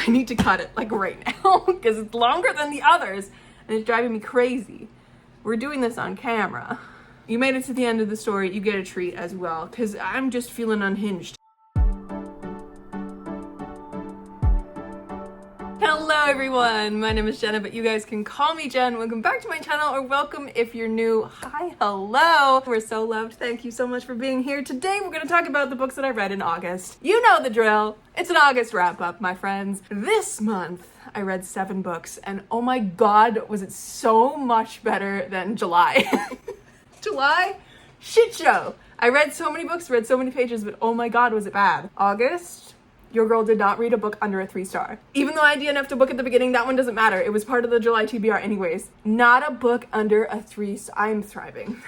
I need to cut it like right now because it's longer than the others and it's driving me crazy. We're doing this on camera. You made it to the end of the story, you get a treat as well because I'm just feeling unhinged. Hello everyone, my name is Jenna, but you guys can call me Jen. Welcome back to my channel, or welcome if you're new. Hi, hello. We're so loved. Thank you so much for being here. Today we're going to talk about the books that I read in August. You know the drill. It's an August wrap up, my friends. This month I read 7 books and oh my god, was it so much better than July. July? Shit show. I read so many books, read so many pages, but oh my god, was it bad. August? Your girl did not read a book under a 3-star. Even though I had enough to book at the beginning, that one doesn't matter. It was part of the July TBR anyways. Not a book under a 3-star. I'm thriving.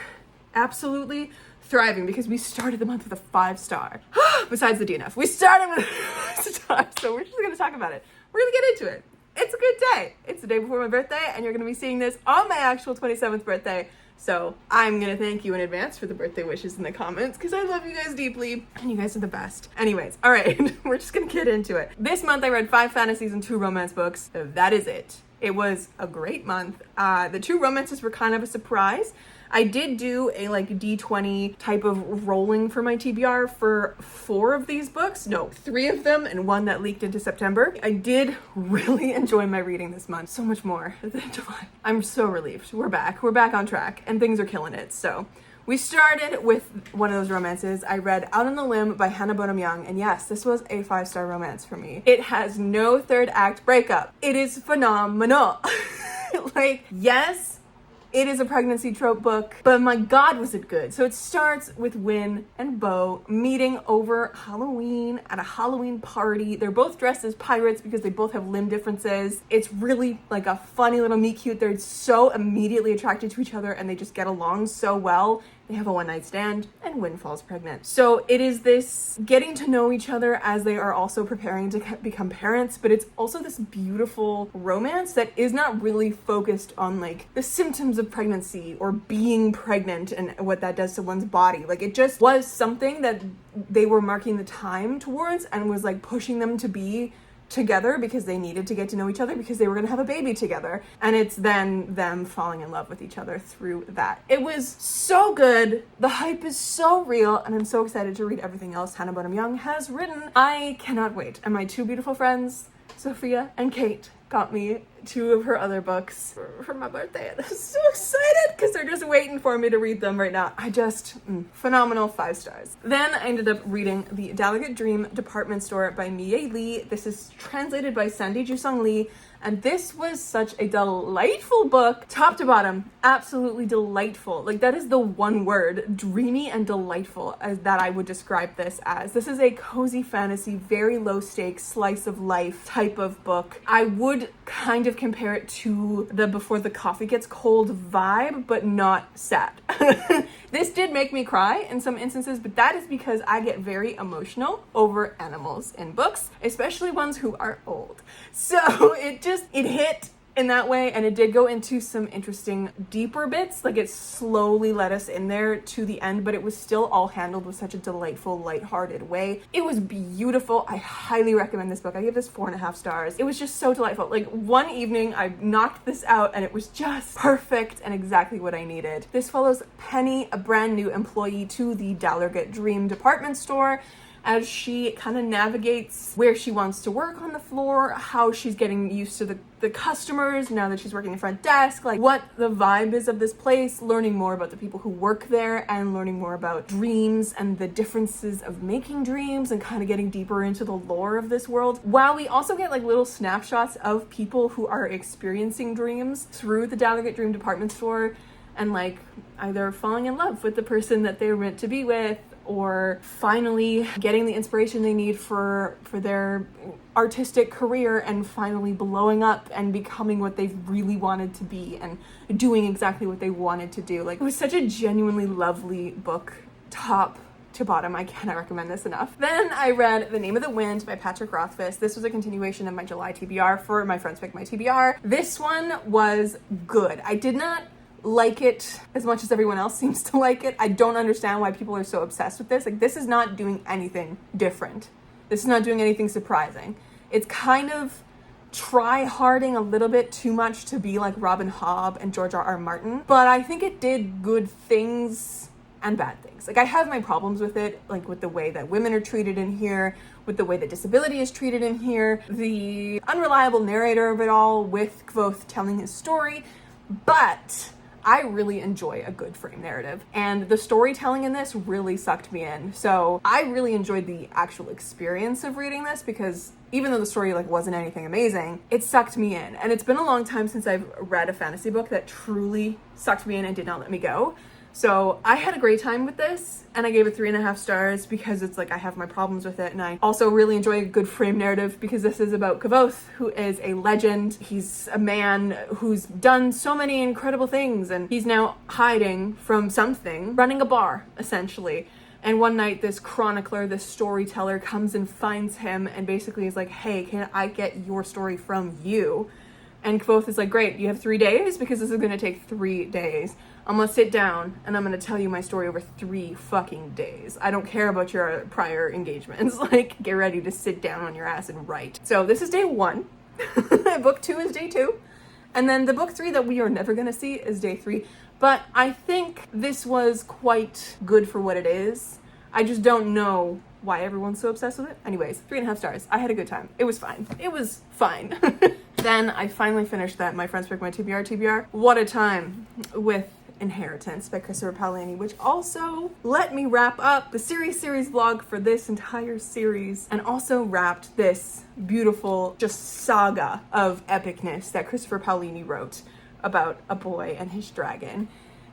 Absolutely thriving because we started the month with a 5-star. Besides the DNF. We started with a 5-star, so we're just gonna talk about it. We're gonna get into it. It's a good day. It's the day before my birthday and you're gonna be seeing this on my actual 27th birthday. So I'm gonna thank you in advance for the birthday wishes in the comments because I love you guys deeply and you guys are the best. Anyways, all right, we're just gonna get into it. This month I read 5 fantasies and 2 romance books. That is it. It was a great month. The 2 romances were kind of a surprise. I did do a like D20 type of rolling for my TBR for 4 of these books. No, 3 of them and 1 that leaked into September. I did really enjoy my reading this month. So much more than July. I'm so relieved. We're back. We're back on track and things are killing it. So we started with one of those romances. I read Out on the Limb by Hannah Bonham Young. And yes, this was a 5-star romance for me. It has no 3rd act breakup. It is phenomenal. Like, yes, it is a pregnancy trope book, but my god was it good. So it starts with Win and Bo meeting over Halloween at a Halloween party. They're both dressed as pirates because they both have limb differences. It's really like a funny little meet cute. They're so immediately attracted to each other and they just get along so well. They have a one-night stand and Win falls pregnant. So it is this getting to know each other as they are also preparing to become parents, but it's also this beautiful romance that is not really focused on like the symptoms of pregnancy or being pregnant and what that does to one's body. Like it just was something that they were marking the time towards and was like pushing them to be together because they needed to get to know each other because they were going to have a baby together, and it's then them falling in love with each other through that. It was so good. The hype is so real and I'm so excited to read everything else Hannah Bonham Young has written. I cannot wait. And my 2 beautiful friends, Sophia and Kate, got me 2 of her other books for my birthday. I'm so excited because they're just waiting for me to read them right now. I just, phenomenal 5 stars. Then I ended up reading The Delicate Dream Department Store by Mie Lee. This is translated by Sandy Jusong Lee. And this was such a delightful book, top to bottom, absolutely delightful. Like that is the one word, dreamy and delightful, as that I would describe this as. This is a cozy fantasy, very low stakes, slice of life type of book. I would kind of compare it to the Before the Coffee Gets Cold vibe, but not sad. This did make me cry in some instances, but that is because I get very emotional over animals in books, especially ones who are old. So it hit in that way, and it did go into some interesting deeper bits. Like it slowly led us in there to the end, but it was still all handled with such a delightful, lighthearted way. It was beautiful. I highly recommend this book. I give this 4.5 stars. It was just so delightful. Like one evening I knocked this out and it was just perfect and exactly what I needed. This follows Penny, a brand new employee to the Delicate Dream department store, as she kind of navigates where she wants to work on the floor, how she's getting used to the customers now that she's working the front desk, like what the vibe is of this place, learning more about the people who work there and learning more about dreams and the differences of making dreams and kind of getting deeper into the lore of this world. While we also get like little snapshots of people who are experiencing dreams through the Delicate Dream department store and like either falling in love with the person that they were meant to be with, or finally getting the inspiration they need for their artistic career and finally blowing up and becoming what they really wanted to be and doing exactly what they wanted to do. Like it was such a genuinely lovely book, top to bottom. I cannot recommend this enough. Then I read The Name of the Wind by Patrick Rothfuss. This was a continuation of my July TBR for My Friends Pick My TBR. This one was good. I did not like it as much as everyone else seems to like it. I don't understand why people are so obsessed with this. Like this is not doing anything different. This is not doing anything surprising. It's kind of try-harding a little bit too much to be like Robin Hobb and George R.R. Martin, but I think it did good things and bad things. Like, I have my problems with it, like with the way that women are treated in here, with the way that disability is treated in here, the unreliable narrator of it all, with Kvothe telling his story, but I really enjoy a good frame narrative, and the storytelling in this really sucked me in. So I really enjoyed the actual experience of reading this, because even though the story like wasn't anything amazing, it sucked me in. And it's been a long time since I've read a fantasy book that truly sucked me in and did not let me go. So I had a great time with this, and I gave it 3.5 stars because it's like I have my problems with it, and I also really enjoy a good frame narrative because this is about Kvothe, who is a legend. He's a man who's done so many incredible things, and he's now hiding from something, running a bar, essentially. And one night, this chronicler, this storyteller, comes and finds him and basically is like, hey, can I get your story from you? And Kvothe is like, great, you have 3 days because this is going to take 3 days. I'm going to sit down and I'm going to tell you my story over 3 fucking days. I don't care about your prior engagements. Like, get ready to sit down on your ass and write. So this is day 1. Book 2 is day 2. And then the book 3 that we are never going to see is day 3. But I think this was quite good for what it is. I just don't know why everyone's so obsessed with it. Anyways, 3.5 stars. I had a good time. It was fine. It was fine. Then I finally finished that My Friends Pick My TBR. What a time with Inheritance by Christopher Paolini, which also let me wrap up the series vlog for this entire series, and also wrapped this beautiful just saga of epicness that Christopher Paolini wrote about a boy and his dragon.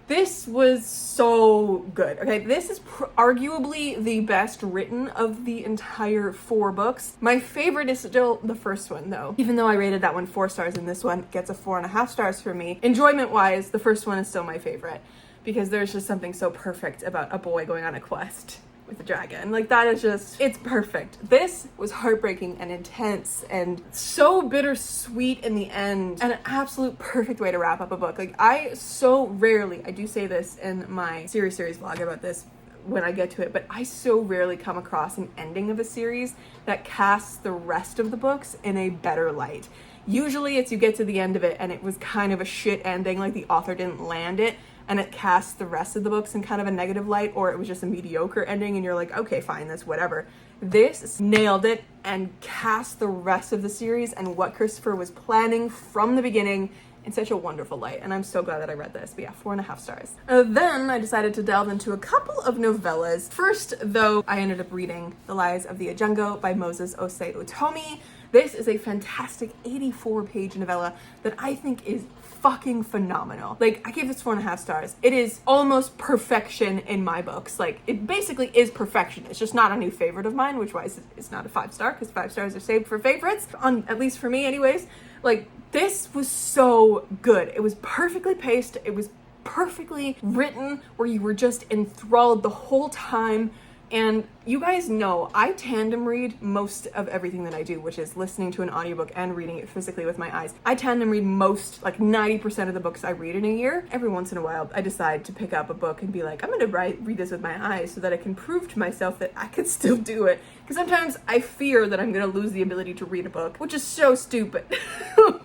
This was so good. Okay, this is arguably the best written of the entire 4 books. My favorite is still the first one, though. Even though I rated that one 4 stars and this one gets a 4.5 stars for me, enjoyment-wise, the first one is still my favorite because there's just something so perfect about a boy going on a quest with a dragon. Like, that is just, it's perfect. This was heartbreaking and intense and so bittersweet in the end, and an absolute perfect way to wrap up a book. Like, I so rarely, I do say this in my series vlog about this when I get to it, but I so rarely come across an ending of a series that casts the rest of the books in a better light. Usually it's you get to the end of it and it was kind of a shit ending, like the author didn't land it, and it casts the rest of the books in kind of a negative light, or it was just a mediocre ending and you're like, okay, fine, that's whatever. This nailed it and cast the rest of the series and what Christopher was planning from the beginning in such a wonderful light, and I'm so glad that I read this. But yeah, 4.5 stars. Then I decided to delve into a couple of novellas. First, though, I ended up reading The Lies of the Ajungo by Moses Osei Otomi. This is a fantastic 84-page novella that I think is fucking phenomenal. Like, I gave this 4.5 stars. It is almost perfection in my books. Like, it basically is perfection. It's just not a new favorite of mine, which why it's not a 5 star, because 5 stars are saved for favorites, at least for me anyways. Like, this was so good. It was perfectly paced. It was perfectly written where you were just enthralled the whole time. And you guys know I tandem read most of everything that I do, which is listening to an audiobook and reading it physically with my eyes. I tandem read most, like 90% of the books I read in a year. Every once in a while, I decide to pick up a book and be like, I'm gonna read this with my eyes so that I can prove to myself that I can still do it. Because sometimes I fear that I'm gonna lose the ability to read a book, which is so stupid.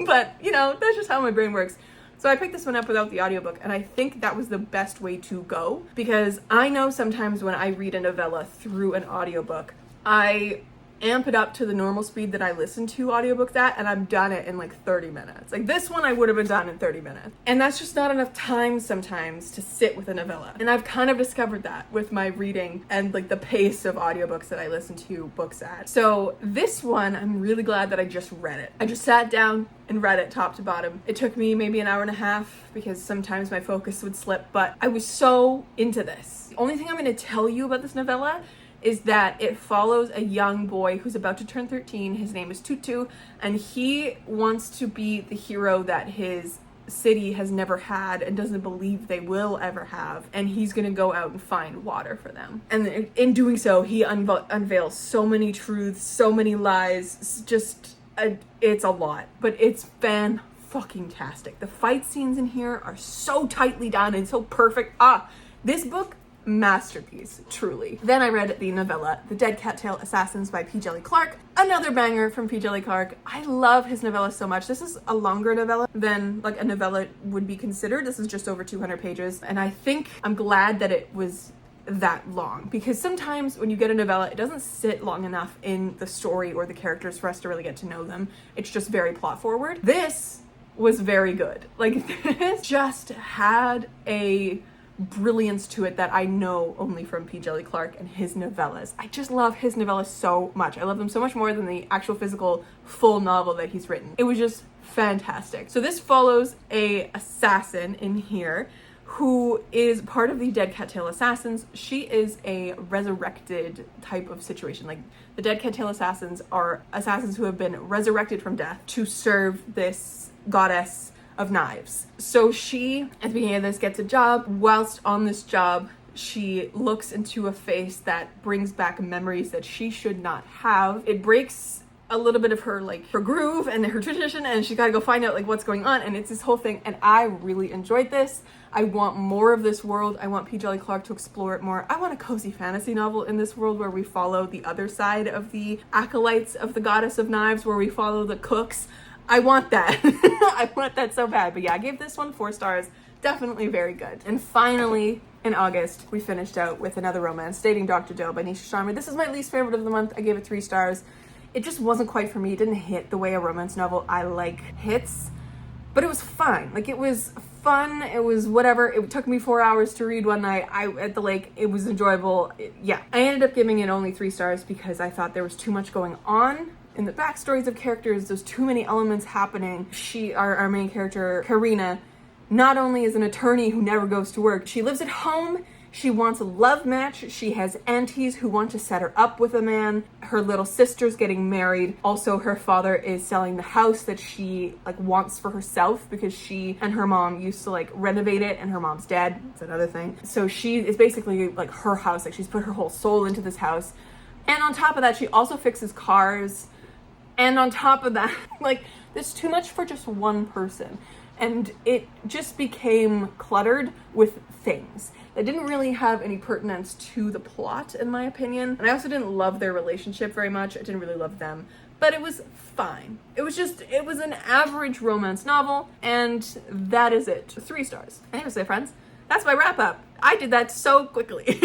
But, you know, that's just how my brain works. So I picked this one up without the audiobook, and I think that was the best way to go, because I know sometimes when I read a novella through an audiobook, I amp it up to the normal speed that I listen to audiobooks at, and I'm done it in like 30 minutes. Like, this one I would have been done in 30 minutes. And that's just not enough time sometimes to sit with a novella. And I've kind of discovered that with my reading and like the pace of audiobooks that I listen to books at. So this one, I'm really glad that I just read it. I just sat down and read it top to bottom. It took me maybe an hour and a half because sometimes my focus would slip, but I was so into this. The only thing I'm going to tell you about this novella is that it follows a young boy who's about to turn 13. His name is Tutu, and he wants to be the hero that his city has never had and doesn't believe they will ever have, and he's gonna go out and find water for them. And in doing so, he unveils so many truths, so many lies. It's a lot, but it's fan-fucking-tastic. The fight scenes in here are so tightly done and so perfect. This book masterpiece, truly. Then I read the novella, The Dead Cattail Assassins by P. Djeli Clark. Another banger from P. Djeli Clark. I love his novellas so much. This is a longer novella than like a novella would be considered. This is just over 200 pages. And I think I'm glad that it was that long, because sometimes when you get a novella, it doesn't sit long enough in the story or the characters for us to really get to know them. It's just very plot forward. This was very good. Like, this just had a brilliance to it that I know only from P. Djeli Clark and his novellas. I just love his novellas so much. I love them so much more than the actual physical full novel that he's written. It was just fantastic. So this follows a assassin in here who is part of the Dead Cattail Assassins. She is a resurrected type of situation. Like, the Dead Cattail Assassins are assassins who have been resurrected from death to serve this goddess of knives. So she, at the beginning of this, gets a job. Whilst on this job, she looks into a face that brings back memories that she should not have. It breaks a little bit of her, like, her groove and her tradition, and she gotta go find out, like, what's going on, and it's this whole thing, and I really enjoyed this. I want more of this world. I want P. Djeli Clark to explore it more. I want a cozy fantasy novel in this world where we follow the other side of the acolytes of the goddess of knives, where we follow the cooks. I want that. I want that so bad. But yeah, I gave this one 4 stars. Definitely very good. And finally, in August, we finished out with another romance, Dating Dr. Doe by Nisha Sharma. This is my least favorite of the month. I gave it 3 stars. It just wasn't quite for me. It didn't hit the way a romance novel I like hits, but it was fine. Like, it was fun. It was whatever. It took me 4 hours to read one night at the lake. It was enjoyable. Yeah. I ended up giving it only 3 stars because I thought there was too much going on in the backstories of characters. There's too many elements happening. Our main character, Karina, not only is an attorney who never goes to work, she lives at home. She wants a love match. She has aunties who want to set her up with a man. Her little sister's getting married. Also, her father is selling the house that she, like, wants for herself because she and her mom used to, like, renovate it, and her mom's dead. It's another thing. So she is basically, like, her house. Like, she's put her whole soul into this house. And on top of that, she also fixes cars. And on top of that, like, there's too much for just one person. And it just became cluttered with things that didn't really have any pertinence to the plot, in my opinion. And I also didn't love their relationship very much. I didn't really love them, but it was fine. It was an average romance novel, and that is it. 3 stars. Anyway, friends, that's my wrap up. I did that so quickly.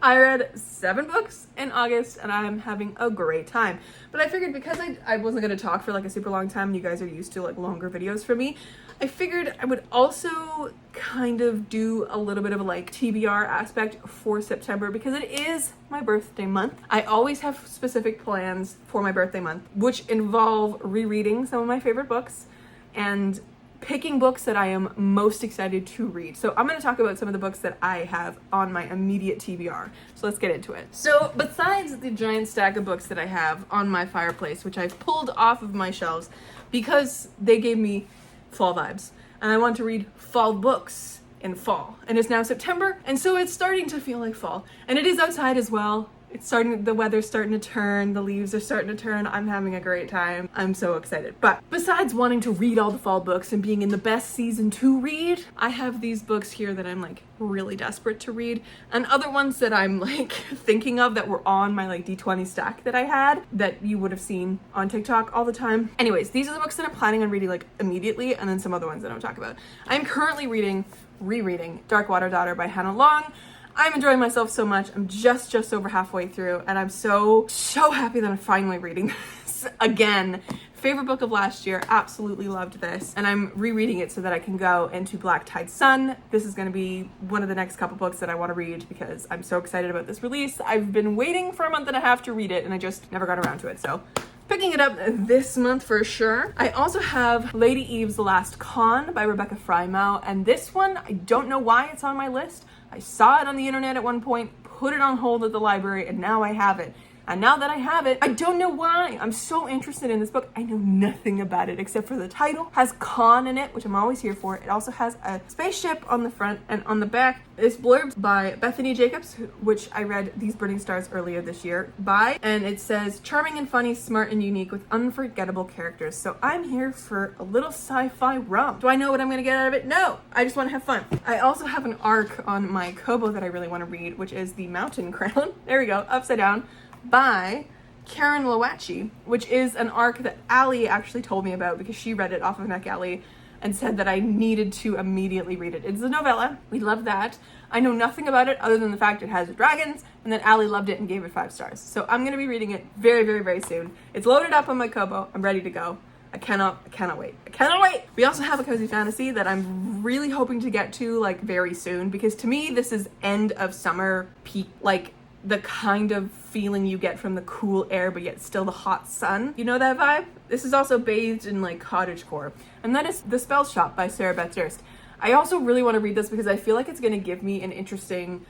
I read 7 books in August, and I'm having a great time. But I figured because I wasn't going to talk for like a super long time, and you guys are used to like longer videos from me, I figured I would also kind of do a little bit of a like TBR aspect for September, because it is my birthday month. I always have specific plans for my birthday month, which involve rereading some of my favorite books and picking books that I am most excited to read. So I'm going to talk about some of the books that I have on my immediate TBR. So let's get into it. So besides the giant stack of books that I have on my fireplace, which I've pulled off of my shelves because they gave me fall vibes, and I want to read fall books in fall. And it's now September, and so it's starting to feel like fall. And it is outside as well. The weather's starting to turn, the leaves are starting to turn. I'm having a great time. I'm so excited. But besides wanting to read all the fall books and being in the best season to read, I have these books here that I'm like really desperate to read, and other ones that I'm like thinking of that were on my like D20 stack that I had that you would have seen on TikTok all the time. Anyways, these are the books that I'm planning on reading like immediately, and then some other ones that I'll talk about. I'm currently rereading Darkwater Daughter by Hannah Long. I'm enjoying myself so much. I'm just over halfway through, and I'm so happy that I'm finally reading this again. Favorite book of last year, absolutely loved this, and I'm rereading it so that I can go into Black Tide Sun. This is going to be one of the next couple books that I want to read because I'm so excited about this release. I've been waiting for a month and a half to read it, and I just never got around to it, so picking it up this month for sure. I also have Lady Eve's Last Con by Rebecca Frymouth, and this one, I don't know why it's on my list. I saw it on the internet at one point, put it on hold at the library, and now I have it. And now that I have it, I don't know why. I'm so interested in this book. I know nothing about it except for the title. It has Khan in it, which I'm always here for. It also has a spaceship on the front, and on the back is blurbs by Bethany Jacobs, which I read These Burning Stars earlier this year by. And it says, charming and funny, smart and unique with unforgettable characters. So I'm here for a little sci-fi rum. Do I know what I'm going to get out of it? No. I just want to have fun. I also have an arc on my Kobo that I really want to read, which is The Mountain Crown. There we go, upside down, by Karen Lowachi, which is an arc that Allie actually told me about because she read it off of NetGalley and said that I needed to immediately read it. It's a novella. We love that. I know nothing about it other than the fact it has dragons, and then Allie loved it and gave it 5 stars. So I'm going to be reading it very, very, very soon. It's loaded up on my Kobo. I'm ready to go. I cannot wait. I cannot wait. We also have a cozy fantasy that I'm really hoping to get to like very soon, because to me this is end of summer peak, like the kind of feeling you get from the cool air but yet still the hot sun. You know that vibe? This is also bathed in like cottagecore, and that is The Spell Shop by Sarah Beth Durst. I also really want to read this because I feel like it's going to give me an interesting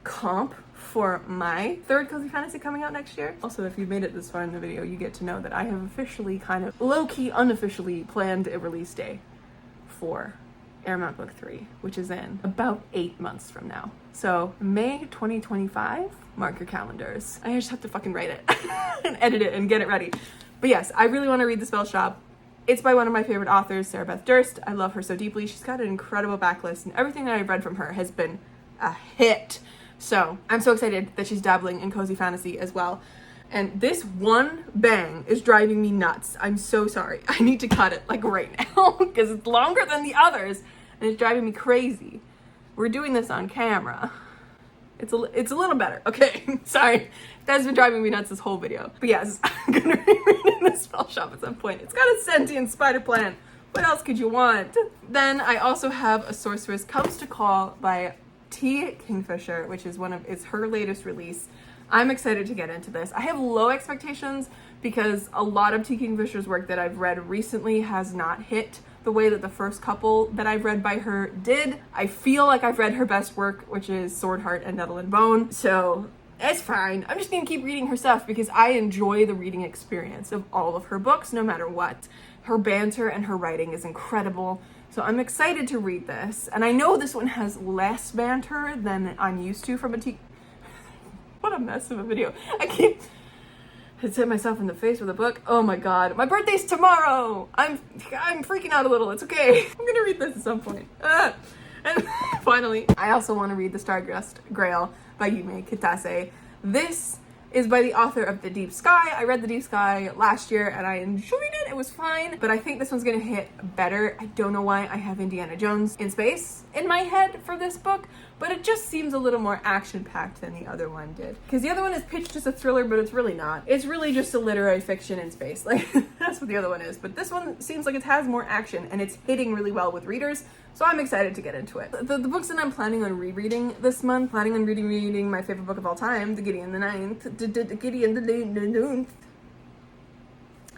comp for my third cozy fantasy coming out next year. Also, if you've made it this far in the video, you get to know that I have officially, kind of low-key, unofficially planned a release day for Airmount Book 3, which is in about 8 months from now. So May 2025, mark your calendars. I just have to fucking write it and edit it and get it ready. But yes, I really want to read The Spell Shop. It's by one of my favorite authors, Sarah Beth Durst. I love her so deeply. She's got an incredible backlist, and everything that I've read from her has been a hit. So I'm so excited that she's dabbling in cozy fantasy as well. And this one bang is driving me nuts. I'm so sorry. I need to cut it like right now because it's longer than the others and it's driving me crazy. We're doing this on camera. It's a little better. Okay, sorry. That's been driving me nuts this whole video. But yes, I'm gonna be reading The Spell Shop at some point. It's got a sentient spider plant. What else could you want? Then I also have A Sorceress Comes to Call by T. Kingfisher, which is it's her latest release. I'm excited to get into this. I have low expectations because a lot of T. Kingfisher's work that I've read recently has not hit the way that the first couple that I've read by her did. I feel like I've read her best work, which is Sword Heart and Nettle and Bone, so it's fine. I'm just gonna keep reading her stuff because I enjoy the reading experience of all of her books, no matter what. Her banter and her writing is incredible. So I'm excited to read this. And I know this one has less banter than I'm used to from a What a mess of a video. I hit myself in the face with a book. Oh my god. My birthday's tomorrow! I'm freaking out a little. It's okay. I'm gonna read this at some point. And finally, I also want to read The Stardust Grail by Yume Kitase. This is by the author of The Deep Sky. I read The Deep Sky last year and I enjoyed it. It was fine, but I think this one's gonna hit better. I don't know why I have Indiana Jones in space in my head for this book, but it just seems a little more action-packed than the other one did. Because the other one is pitched as a thriller, but it's really not. It's really just a literary fiction in space. Like, that's what the other one is. But this one seems like it has more action and it's hitting really well with readers. So I'm excited to get into it. The books that I'm planning on rereading this month, planning on reading my favorite book of all time, The Gideon the Ninth. Gideon the Ninth.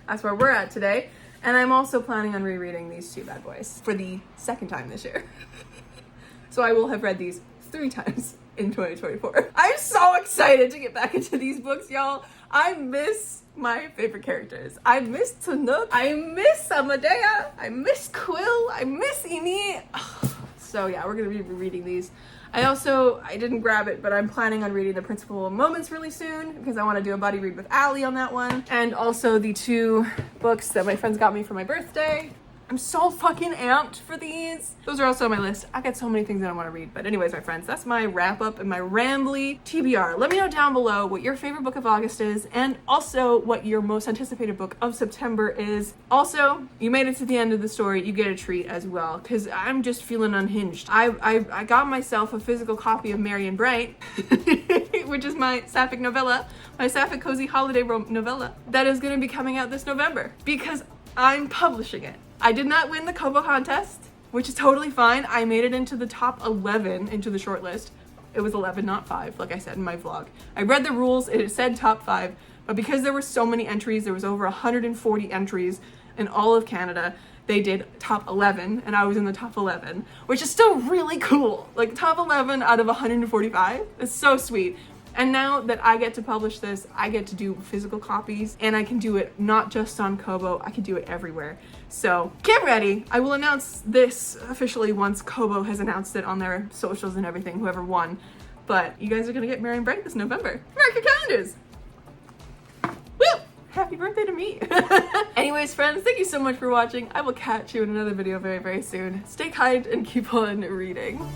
That's where we're at today. And I'm also planning on rereading these two bad boys for the second time this year. So I will have read these 3 times in 2024. I'm so excited to get back into these books, y'all. I miss my favorite characters. I miss Tanook. I miss Amadea. I miss Quill. I miss Ini. So yeah, we're gonna be reading these. I didn't grab it, but I'm planning on reading The Principal Moments really soon because I want to do a buddy read with Allie on that one. And also the 2 books that my friends got me for my birthday. I'm so fucking amped for these. Those are also on my list. I got so many things that I want to read. But anyways, my friends, that's my wrap up and my rambly TBR. Let me know down below what your favorite book of August is and also what your most anticipated book of September is. Also, you made it to the end of the story. You get a treat as well because I'm just feeling unhinged. I got myself a physical copy of Merry and Bright, which is my sapphic novella, my sapphic cozy holiday novella that is going to be coming out this November because I'm publishing it. I did not win the Kobo contest, which is totally fine. I made it into the top 11 into the shortlist. It was 11, not 5, like I said in my vlog. I read the rules, it said top 5, but because there were so many entries, there was over 140 entries in all of Canada, they did top 11, and I was in the top 11, which is still really cool. Like top 11 out of 145 is so sweet. And now that I get to publish this, I get to do physical copies, and I can do it not just on Kobo, I can do it everywhere. So get ready. I will announce this officially once Kobo has announced it on their socials and everything, whoever won. But you guys are gonna get Merry and Bright this November. Mark your calendars. Woo! Happy birthday to me. Anyways, friends, thank you so much for watching. I will catch you in another video very, very soon. Stay kind and keep on reading.